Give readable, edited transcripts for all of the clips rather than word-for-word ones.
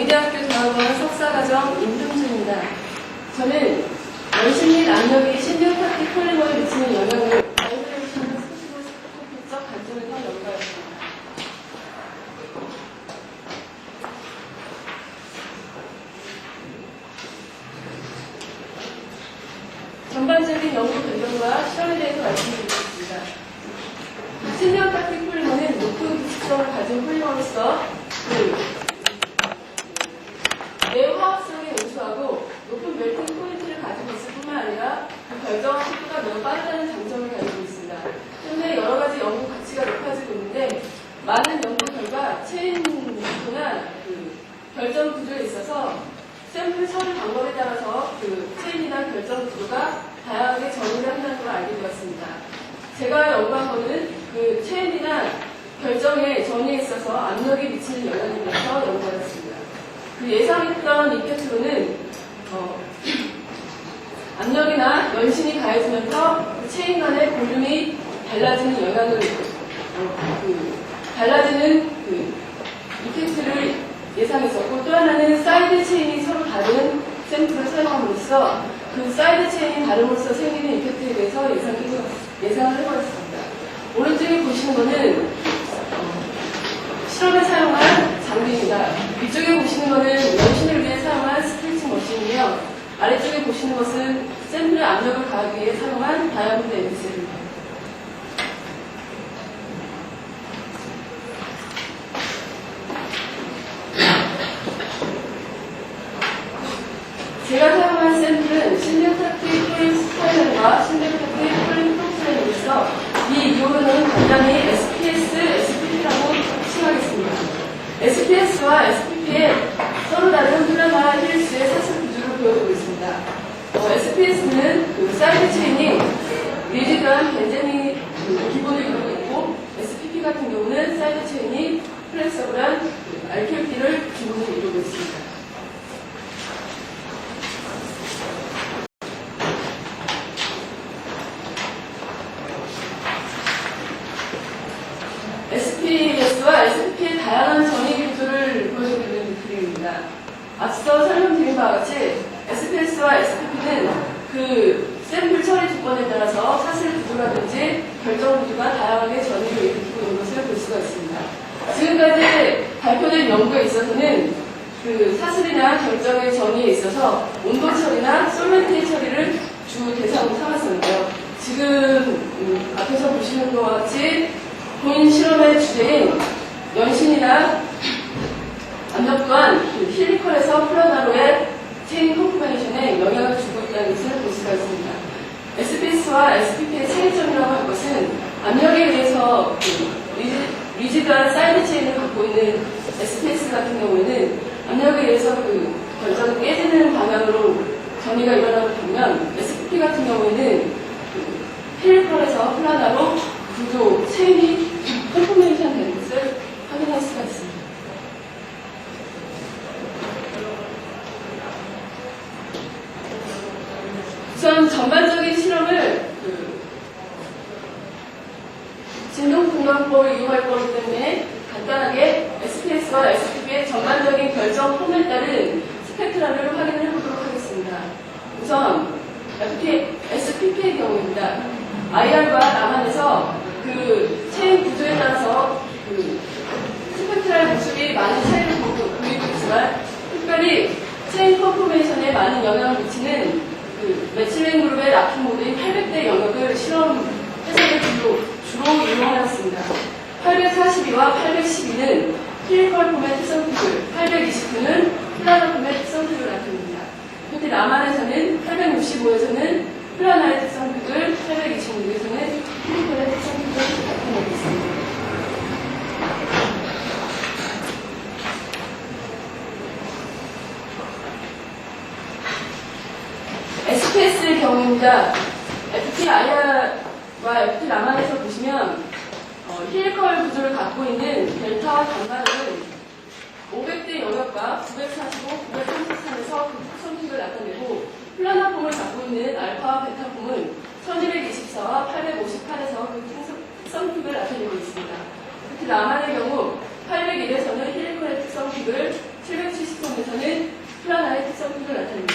경희대학교 대학원 석사과정 임금주입니다. 저는 연신 및 압력이 신경파티 폴리머에 미치는 영향을 바이브레이션 스페시픽적 관점에서 연구하였습니다. 전반적인 연구 배경과 실험에 대해서 말씀드리겠습니다. 신경파티 폴리머는 높은 규칙성을 가진 폴리머로서 내화학성이 우수하고 높은 멜팅 포인트를 가지고 있을 뿐만 아니라 그 결정 속도가 매우 빠르다는 장점을 가지고 있습니다. 현재 여러 가지 연구 가치가 높아지고 있는데 많은 연구 결과 체인 구조나 결정 구조에 있어서 샘플 처리 방법에 따라서 체인이나 결정 구조가 다양하게 전이를 한다는 걸 알게 되었습니다. 제가 연구한 거는 체인이나 결정의 전이에 있어서 압력이 미치는 영향에 대해서 연구하였습니다. 예상했던 이펙트로는 압력이나 연신이 가해지면서 체인 간의 볼륨이 달라지는 영향을 달라지는 이펙트를 예상했었고, 또 하나는 사이드 체인이 서로 다른 샘플을 사용함으로써 그 사이드 체인이 다름으로써 생기는 이펙트에 대해서 예상을 해보았습니다. 오른쪽에 보시는 것은 실험에 사용한 장비입니다. 위쪽에 보시는 것은 연신을 위해 사용한 스트레칭 머신이며, 아래쪽에 보시는 것은 샘플의 압력을 가하기 위해 사용한 다이아몬드 앰플입니다. 제가 사용한 샘플은 신경타티 폴리스타일과 신경타티 폴리프로필렌으로서 이 이론은 간단히 SPS, SPP라고 칭하겠습니다. SPS와 SPP의 서로 다른 플라나 힐스의 사슬 구조를 보여주고 있습니다. SPS는 사이드 체인이 리지드한 벤젠이 기본을 이루고 있고, SPP 같은 경우는 사이드 체인이 플렉서블한 알켈기를 기본으로 이루고 있습니다. SPS와 SPP의 다양한 전이 구조를 보여주고 있는 그림입니다. 앞서 설명드린 바와 같이 SPS-와 SPP는 샘플 처리 조건에 따라서 사슬 구조라든지 결정 구조가 다양하게 전이를 일으키고 있는 것을 볼 수가 있습니다. 지금까지 발표된 연구에 있어서는 사슬이나 결정의 전이에 있어서 온도 처리나 솔벤트 처리를 주 대상으로 삼았었는데요. 지금 앞에서 보시는 것과 같이 본인 실험의 주제인 연신이나 압력 또한 힐리컬에서 플라나로의 체인 컨포메이션에 영향을 주고 있다는 것을 볼 수가 있습니다. SPS와 SPP의 차이점이라고 할 것은 압력에 의해서 리지드한 사이드 체인을 갖고 있는 SPS 같은 경우에는 압력에 의해서 결정이 깨지는 방향으로 전이가 일어나게 되면, SPP 같은 경우에는 힐리컬에서 플라나로 구조, 체인이 컨포메이션 되는 것을 확인할 수가 있습니다. 우선 전반적인 실험을 진동분광법을 이용할 거기 때문에 간단하게 SPS와 SPP의 전반적인 결정 폼에 따른 스펙트럼을 확인을 해보도록 하겠습니다. 우선 SPP의 경우입니다. IR과 남한에서 체인 구조에 따라서 스펙트럴 모습이 많은 차이를 보이고 있지만, 특별히 체인 컨포메이션에 많은 영향을 미치는 매칠링 그룹의 락킹 모드인 800대 영역을 실험 해석에 주로 이용하였습니다. 842와 812는 힐리컬 폼의 특성특을, 829는 플라나 폼의 특성특을 나타냅니다. 특히 남한에서는 865에서는 플라나의 특성특을, 826에서는 힐리컬의 특성특을 나타내고 있습니다. SPS의 경우입니다. FT 아이아와 FT 남한에서 보시면 힐리컬 구조를 갖고 있는 델타와 단말은 500대 영역과 945, 933에서 그 특성특을 나타내고, 플라나 폼을 갖고 있는 알파와 베타 폼은 1224와 858에서 그 특성특을 나타내고 있습니다. 특히 남한의 경우 801에서는 힐리컬의 특성특을, 770폼에서 것을 나타냅니다.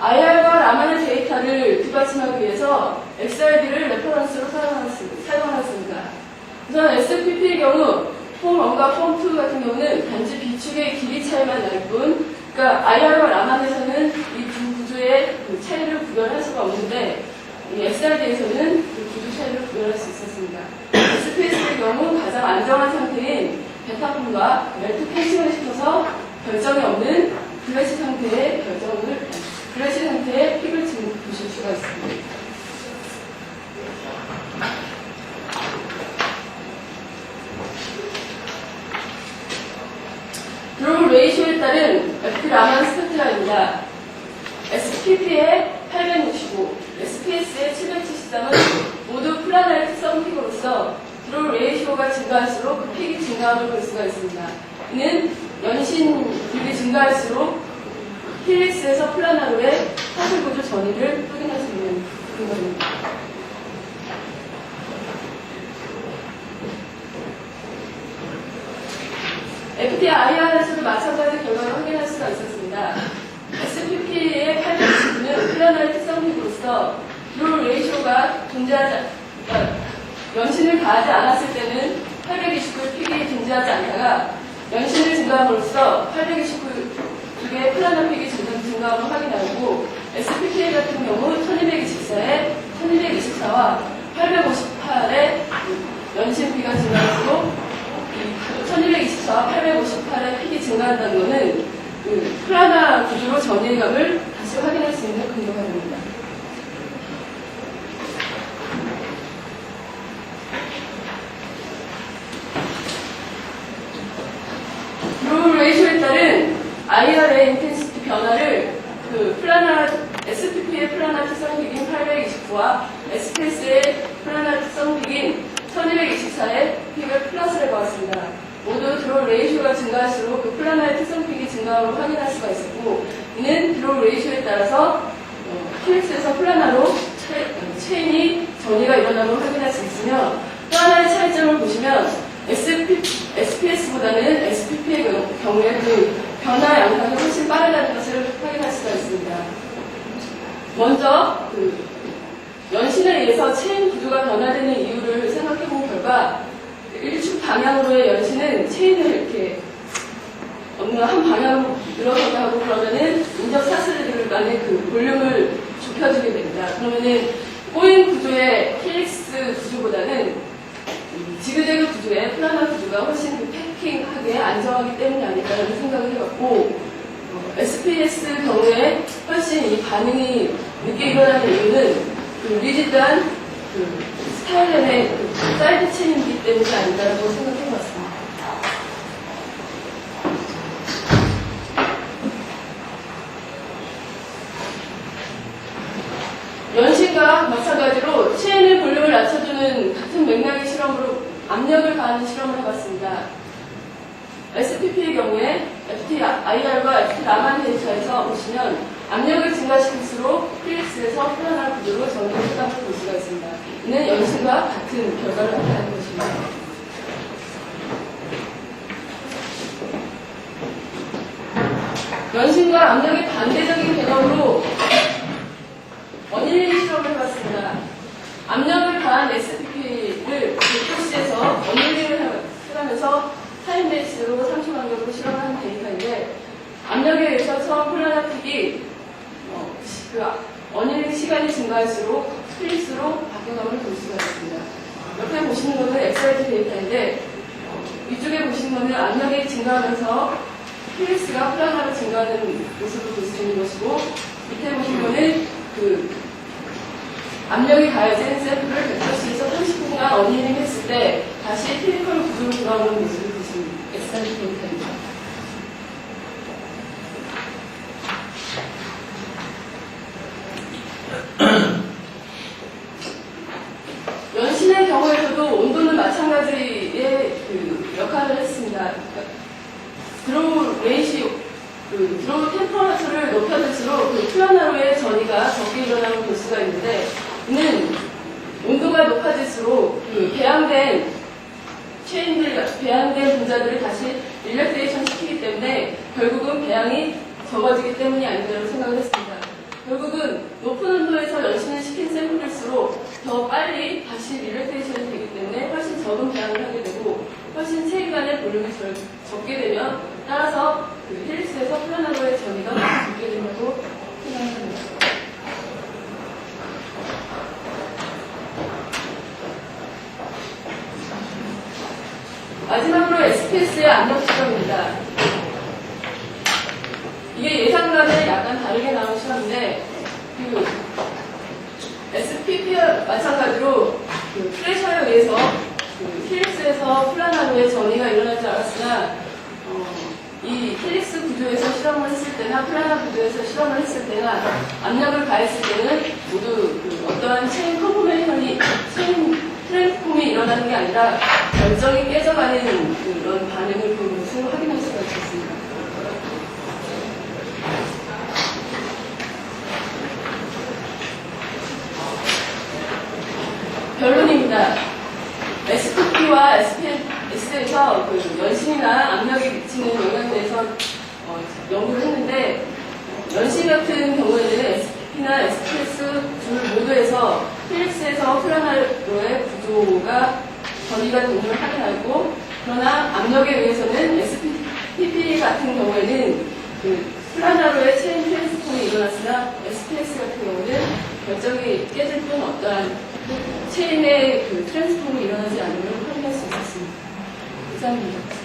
IR과 라만의 데이터를 뒷받침하기 위해서 XRD를 레퍼런스로 사용하였습니다. 우선 SPP의 경우 폼 1과 폼 2 같은 경우는 단지 비축의 길이 차이만 날 뿐, 그러니까 IR과 라만에서는 이 두 구조의 그 차이를 구별할 수가 없는데, 이 XRD에서는 그 구조 차이를 구별할 수 있었습니다. SPS의 경우 가장 안정한 상태인 베타폼과 멜트 캔싱을 시켜서 결정이 없는 글래시 상태의 글래시 상태의 픽을 보실 수가 있습니다. 드로우 레이쇼에 따른 FP 라만 스펙트라입니다. SPP의 865, SPS의 773은 모두 플라나의 특성 픽으로서 드로우 레이쇼가 증가할수록 그 픽이 증가함을 볼 수가 있습니다. 이는 연신율이 증가할수록 힐릭스에서 플라나로의 사슬 구조 전이를 확인할 수 있는 근거입니다. FTIR에서도 마찬가지 결과를 확인할 수가 있었습니다. SPP의 829는 플라나의 특성픽으로서 드로우 레이쇼가 연신을 가하지 않았을 때는 829의 픽이 존재하지 않다가 연신을 증가함으로써 829의 플라나 픽이 증가함을 확인하고, SPPA 같은 경우 1224에 1224와 858의 연신 픽이 증가할수록 1224와 858의 픽이 증가한다는 것은 그 플라나 구조로 정의감을 다시 확인할 수 있는 근거가 됩니다. 드로우 레이쇼에 따른 IR의 인텐시티 변화를 그 플라나 SPP의 플라나 특성픽인 829와 SPS의 플라나 특성픽인 1224의 픽을 플러스를 해보았습니다. 모두 드로우 레이쇼가 증가할수록 그 플라나의 특성픽이 증가함을 확인할 수가 있었고, 이는 드로우 레이쇼에 따라서 힐릭스에서 플라나로 체인이 전이가 일어남을 확인할 수 있으며, 또 하나의 차이점을 보시면 SPS보다는 SPP의 경우에 그 변화 양상이 훨씬 빠르다는 것을 확인할 수가 있습니다. 먼저 연신에 의해서 체인 구조가 변화되는 이유를 생각해 본 결과, 일축 방향으로의 연신은 체인을 이렇게 어느 한 방향으로 늘어서게 하고, 그러면은 인접 사슬들 간의 그 볼륨을 좁혀주게 됩니다. 그러면은 꼬인 구조의 힐릭스 구조보다는 지그재그 구조의 플라나 구조가 훨씬 그 패킹하게 안정하기 때문이 아닐까라는 생각을 해봤고, SPS 경우에 훨씬 이 반응이 늦게 일어나는 이유는 그 리지드한 그 스타일렌의 그 사이드 체인이기 때문이 아닐까라고 생각해봤습니다. 연신과 마찬가지로 체인의 볼륨을 낮춰주는 같은 맥락의 실험으로 압력을 가하는 실험을 해봤습니다. SPP의 경우에 FTIR과 FT라만 데이터에서 보시면 압력을 증가시킬수록 힐릭스에서 플라나 구조로 전개해가는 볼 수가 있습니다. 이는 연신과 같은 결과를 나타내는 것입니다. 연신과 압력의 반대적인 개념으로 원일링 실험을 해봤습니다. 압력을 가한 SPP를 교시에서 원일링을 해가면서 타임베이스로 3초 간격으로 실험한 데이터인데, 압력에 의해서 처음 플라나 픽이 그 원일링 시간이 증가할수록 힐릭스로 바뀌어감을 볼 수가 있습니다. 옆에 보시는 것은 XRD 데이터인데, 위쪽에 보시는 것은 압력이 증가하면서 힐릭스가 플라나로 증가하는 모습을 볼 수 있는 것이고, 밑에 보시는 것은 그 압력이 가해진 샘플을 벡터시에서 30분간 어니링 했을 때 다시 피지컬 구조로 돌아오는 모습을 보시는 XRD 데이터입니다. 연신의 경우에서도 온도는 마찬가지의 그 역할을 했습니다. 드로우 레이시오, 드로우 템퍼러처를 높여질수록 그 플라나로의 전이가 적게 일어나는 볼 수가 있는데, 이는 온도가 높아질수록 그 배양된 분자들을 다시 릴렉테이션 시키기 때문에 결국은 배양이 적어지기 때문이 아닌가라고 생각을 했습니다. 결국은 높은 온도에서 연신을 시킨 샘플일수록 더 빨리 다시 릴렉테이션이 되기 때문에 훨씬 적은 배양을 하게 되고 훨씬 체기간의 볼륨이 적게 되면 따라서 그 헬릭스에서 플라나로의 전이가 적게 된다고 생각합니다. 마지막으로 SPS의 압력 지점입니다. 이게 예상과는 약간 다르게 나온 시험인데, 그 SPP와 마찬가지로 그 프레셔에 의해서 그 힐릭스에서 플라나로의 전이가 일어날 줄 알았으나, 이 힐릭스 구조에서 실험을 했을 때나 플라나 구조에서 실험을 했을 때나 압력을 가했을 때는 모두 그 어떠한 체인 컨포메이션이 체인 트랜스폼이 일어나는 게 아니라 결정이 깨져가는 그런 반응을 본 것을 확인할 수가 있었습니다. 결론입니다. SPP와 SPS에서 그 연신이나 압력이 미치는 영향에 대해서 연구를 했는데, 연신 같은 경우에는 SPP나 SPS 둘 모두에서 힐릭스에서 플라나로의 구조가 전이가 되는 걸 확인하고, 그러나 압력에 의해서는 SPP 같은 경우에는 그 플라나로의 체인 트랜스폼이 일어났으나 SPS 같은 경우는 결정이 깨질 뿐 어떠한 체인의 그 트랜스폼이 일어나지 않는 걸 확인할 수 있었습니다. 감사합니다.